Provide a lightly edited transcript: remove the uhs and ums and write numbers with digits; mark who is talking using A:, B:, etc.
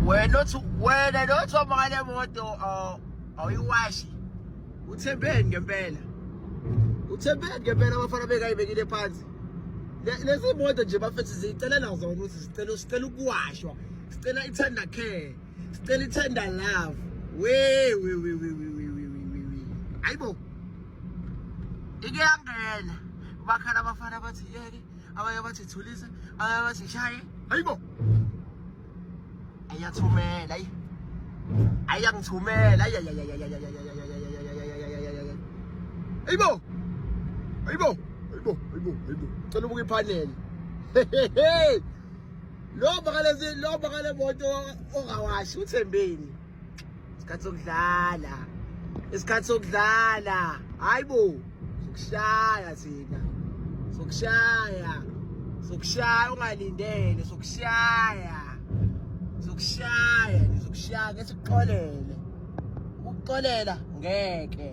A: wena nothi omangale moto awuyiwashi. Uthembeni ngempela. Uthembeni ngempela abafana bekayibekile phansi. Lezi moto nje bafethu zicelela zona ukuthi sicela ukuwashwa. Sicela i-tender care. Sicela i-tender love. We. Ayibo. Ike yangena. Bakhala abafana bathi yeke, abanye bathi thulisa, abanye bathi shaye. Hayibo. Ayathumela ayi. Ayangithumela. Hayibo. Cela ubuke ipanel. Lo bakale moto ongawashi uthembeni. Isikhathi sokudlala. Hayibo. Sokushaya thina. Sokushaya ungalindele, sokushaya ngesikuxolele. Ukuxolela ngeke.